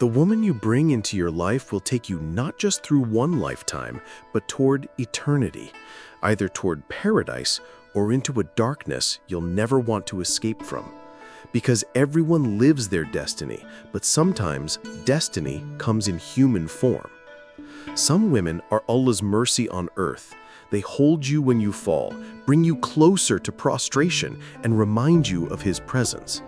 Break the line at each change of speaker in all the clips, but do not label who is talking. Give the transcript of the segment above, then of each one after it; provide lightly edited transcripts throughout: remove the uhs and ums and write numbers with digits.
The woman you bring into your life will take you not just through one lifetime, but toward eternity, either toward paradise or into a darkness you'll never want to escape from. Because everyone lives their destiny, but sometimes destiny comes in human form. Some women are Allah's mercy on earth. They hold you when you fall, bring you closer to prostration, and remind you of His presence.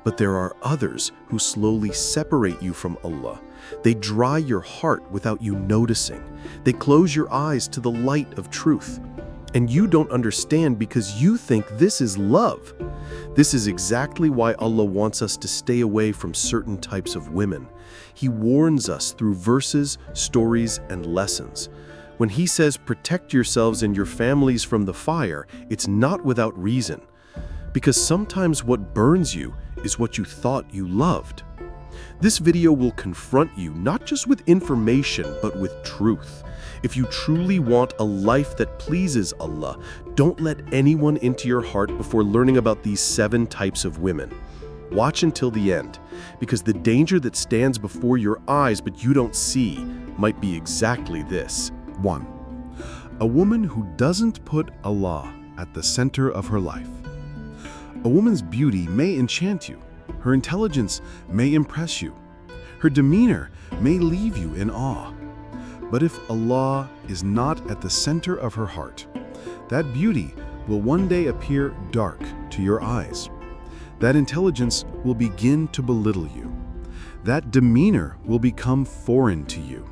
But there are others who slowly separate you from Allah. They dry your heart without you noticing. They close your eyes to the light of truth. And you don't understand because you think this is love. This is exactly why Allah wants us to stay away from certain types of women. He warns us through verses, stories, and lessons. When He says protect yourselves and your families from the fire, it's not without reason. Because sometimes what burns you is what you thought you loved. This video will confront you not just with information, but with truth. If you truly want a life that pleases Allah, don't let anyone into your heart before learning about these 7 types of women. Watch until the end, because the danger that stands before your eyes but you don't see might be exactly this.
1. A woman who doesn't put Allah at the center of her life. A woman's beauty may enchant you. Her intelligence may impress you. Her demeanor may leave you in awe. But if Allah is not at the center of her heart, that beauty will one day appear dark to your eyes. That intelligence will begin to belittle you. That demeanor will become foreign to you.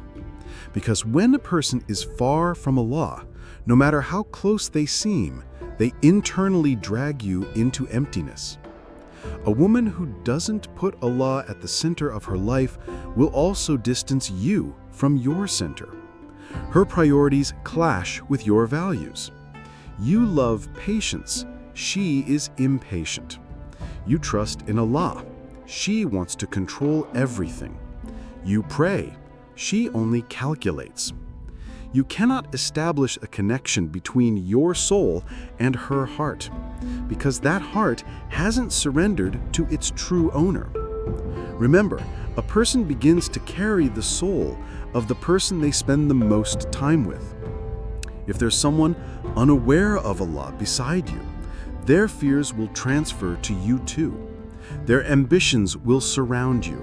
Because when a person is far from Allah, no matter how close they seem, they internally drag you into emptiness. A woman who doesn't put Allah at the center of her life will also distance you from your center. Her priorities clash with your values. You love patience. She is impatient. You trust in Allah. She wants to control everything. You pray. She only calculates. You cannot establish a connection between your soul and her heart, because that heart hasn't surrendered to its true owner. Remember, a person begins to carry the soul of the person they spend the most time with. If there's someone unaware of Allah beside you, their fears will transfer to you too. Their ambitions will surround you.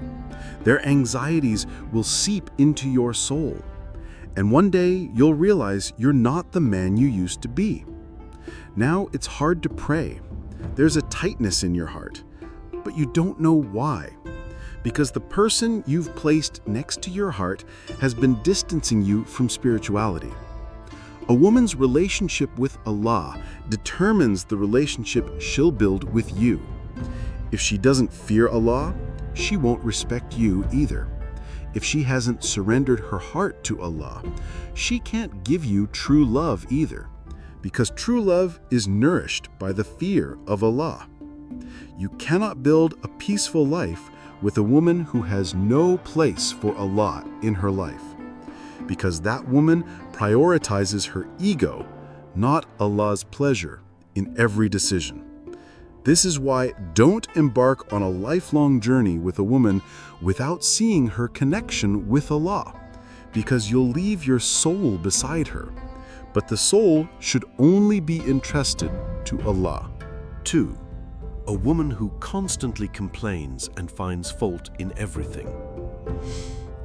Their anxieties will seep into your soul. And one day you'll realize you're not the man you used to be. Now it's hard to pray. There's a tightness in your heart, but you don't know why. Because the person you've placed next to your heart has been distancing you from spirituality. A woman's relationship with Allah determines the relationship she'll build with you. If she doesn't fear Allah, she won't respect you either. If she hasn't surrendered her heart to Allah, she can't give you true love either, because true love is nourished by the fear of Allah. You cannot build a peaceful life with a woman who has no place for Allah in her life, because that woman prioritizes her ego, not Allah's pleasure, in every decision. This is why don't embark on a lifelong journey with a woman without seeing her connection with Allah, because you'll leave your soul beside her. But the soul should only be entrusted to Allah.
2. A woman who constantly complains and finds fault in everything.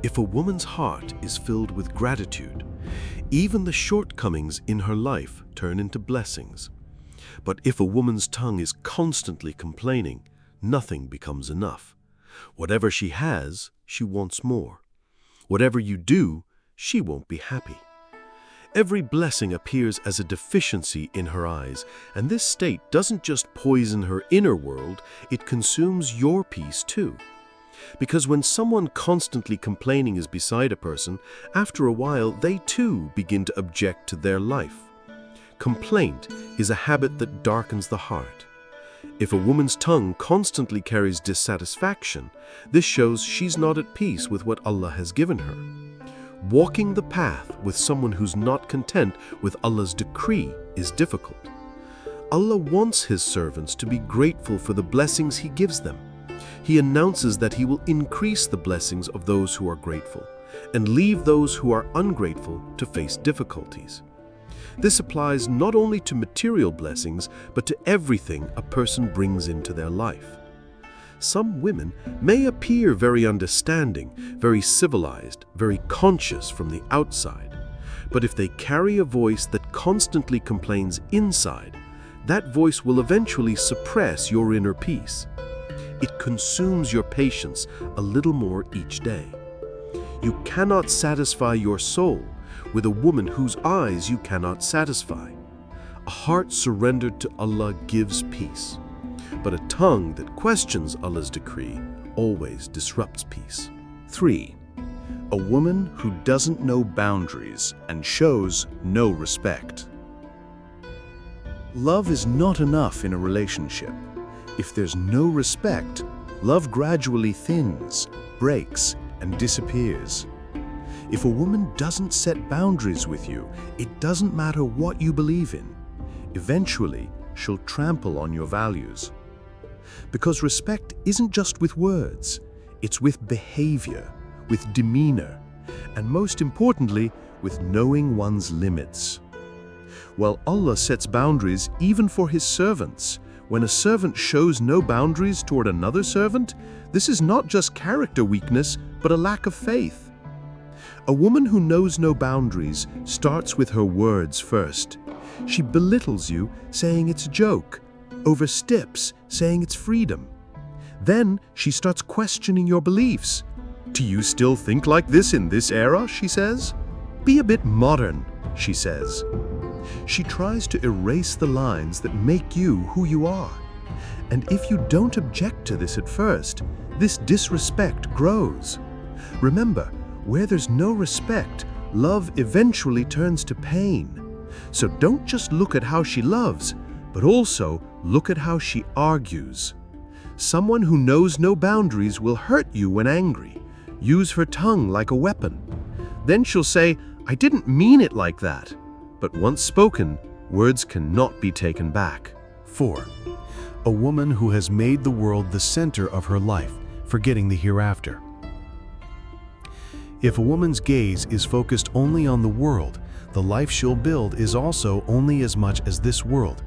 If a woman's heart is filled with gratitude, even the shortcomings in her life turn into blessings. But if a woman's tongue is constantly complaining, nothing becomes enough. Whatever she has, she wants more. Whatever you do, she won't be happy. Every blessing appears as a deficiency in her eyes, and this state doesn't just poison her inner world, it consumes your peace too. Because when someone constantly complaining is beside a person, after a while they too begin to object to their life. Complaint is a habit that darkens the heart. If a woman's tongue constantly carries dissatisfaction, this shows she's not at peace with what Allah has given her. Walking the path with someone who's not content with Allah's decree is difficult. Allah wants His servants to be grateful for the blessings He gives them. He announces that he will increase the blessings of those who are grateful and leave those who are ungrateful to face difficulties. This applies not only to material blessings, but to everything a person brings into their life. Some women may appear very understanding, very civilized, very conscious from the outside, but if they carry a voice that constantly complains inside, that voice will eventually suppress your inner peace. It consumes your patience a little more each day. You cannot satisfy your soul with a woman whose eyes you cannot satisfy. A heart surrendered to Allah gives peace, but a tongue that questions Allah's decree always disrupts peace.
3. A woman who doesn't know boundaries and shows no respect. Love is not enough in a relationship. If there's no respect, love gradually thins, breaks, and disappears. If a woman doesn't set boundaries with you, it doesn't matter what you believe in. Eventually, she'll trample on your values. Because respect isn't just with words, it's with behavior, with demeanor, and most importantly, with knowing one's limits. While Allah sets boundaries even for His servants, when a servant shows no boundaries toward another servant, this is not just character weakness, but a lack of faith. A woman who knows no boundaries starts with her words first. She belittles you, saying it's a joke, oversteps, saying it's freedom. Then she starts questioning your beliefs. Do you still think like this in this era, she says? Be a bit modern, she says. She tries to erase the lines that make you who you are. And if you don't object to this at first, this disrespect grows. Remember, where there's no respect, love eventually turns to pain. So don't just look at how she loves, but also look at how she argues. Someone who knows no boundaries will hurt you when angry, use her tongue like a weapon. Then she'll say, "I didn't mean it like that." But once spoken, words cannot be taken back.
4. A woman who has made the world the center of her life, forgetting the hereafter. If a woman's gaze is focused only on the world, the life she'll build is also only as much as this world.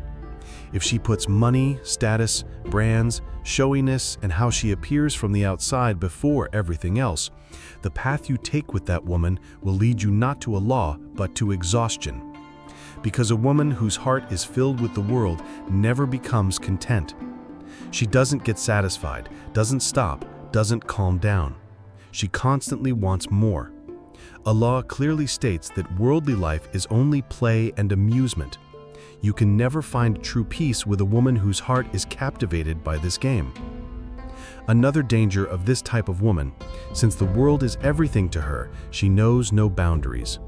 If she puts money, status, brands, showiness, and how she appears from the outside before everything else, the path you take with that woman will lead you not to Allah, but to exhaustion. Because a woman whose heart is filled with the world never becomes content. She doesn't get satisfied, doesn't stop, doesn't calm down. She constantly wants more. Allah clearly states that worldly life is only play and amusement. You can never find true peace with a woman whose heart is captivated by this game. Another danger of this type of woman, since the world is everything to her, she knows no boundaries.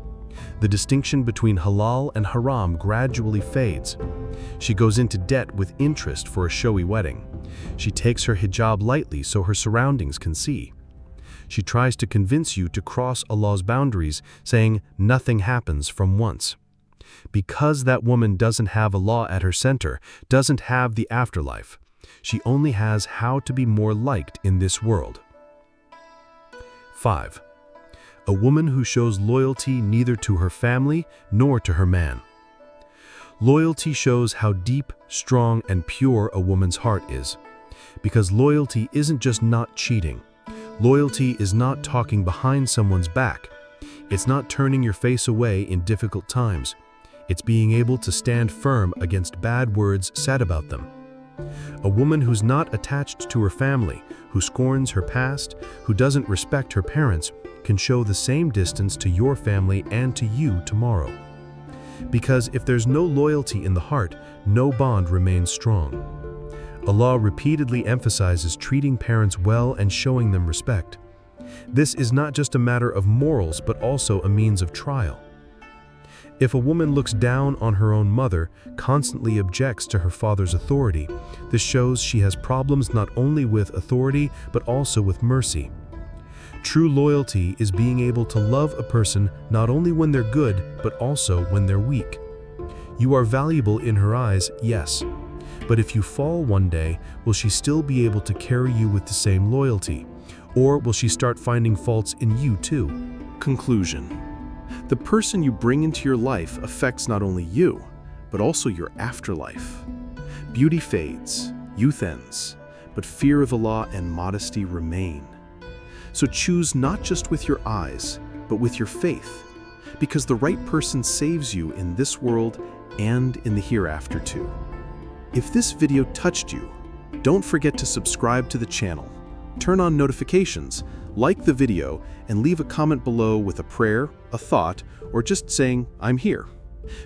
The distinction between halal and haram gradually fades. She goes into debt with interest for a showy wedding. She takes her hijab lightly so her surroundings can see. She tries to convince you to cross Allah's boundaries, saying nothing happens from once. Because that woman doesn't have Allah at her center, doesn't have the afterlife, she only has how to be more liked in this world. 5. A woman who shows loyalty neither to her family nor to her man. Loyalty shows how deep, strong, and pure a woman's heart is. Because loyalty isn't just not cheating. Loyalty is not talking behind someone's back. It's not turning your face away in difficult times. It's being able to stand firm against bad words said about them. A woman who's not attached to her family, who scorns her past, who doesn't respect her parents, can show the same distance to your family and to you tomorrow. Because if there's no loyalty in the heart, no bond remains strong. Allah repeatedly emphasizes treating parents well and showing them respect. This is not just a matter of morals, but also a means of trial. If a woman looks down on her own mother, constantly objects to her father's authority, this shows she has problems not only with authority, but also with mercy. True loyalty is being able to love a person not only when they're good, but also when they're weak. You are valuable in her eyes, yes,
But if you fall one day, will she still be able to carry you with the same loyalty? Or will she start finding faults in you too?
Conclusion. The person you bring into your life affects not only you, but also your afterlife. Beauty fades, youth ends, but fear of Allah and modesty remain. So choose not just with your eyes, but with your faith, because the right person saves you in this world and in the hereafter too. If this video touched you, don't forget to subscribe to the channel, turn on notifications, like the video, and leave a comment below with a prayer, a thought, or just saying, "I'm here."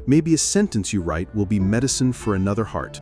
Maybe a sentence you write will be medicine for another heart.